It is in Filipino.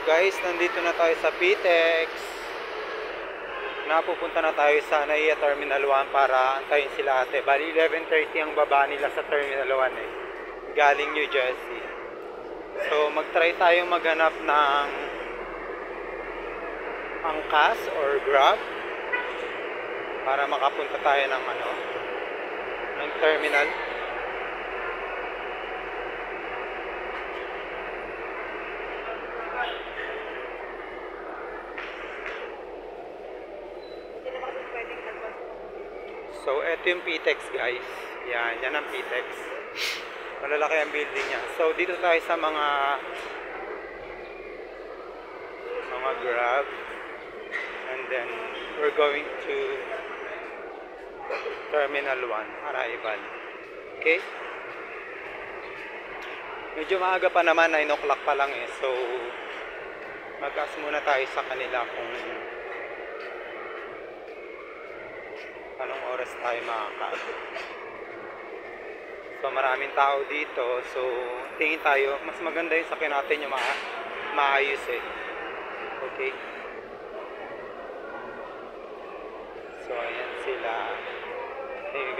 Guys, nandito na tayo sa PTEX. Napupunta na tayo sa NAIA Terminal 1 para antayin sila ate. Bali 11:30 ang baba nila sa Terminal 1 eh. Galing New Jersey. So mag-try tayo maghanap ng angkas or Grab para makapunta tayo ng ng terminal. So, eto yung PTEX guys. Yan ang PTEX. Malalaki ang building niya. So, dito tayo sa mga Grab. And then, we're going to Terminal 1, arrival. Okay? Medyo maaga pa naman, 9 o'clock pa lang eh. So, mag-ask muna tayo sa kanila kung anong oras tayo makakaabot. So maraming tao dito, so tingin tayo mas maganda yung sakyan natin yung maayos eh. Okay, so ayan sila. Hey,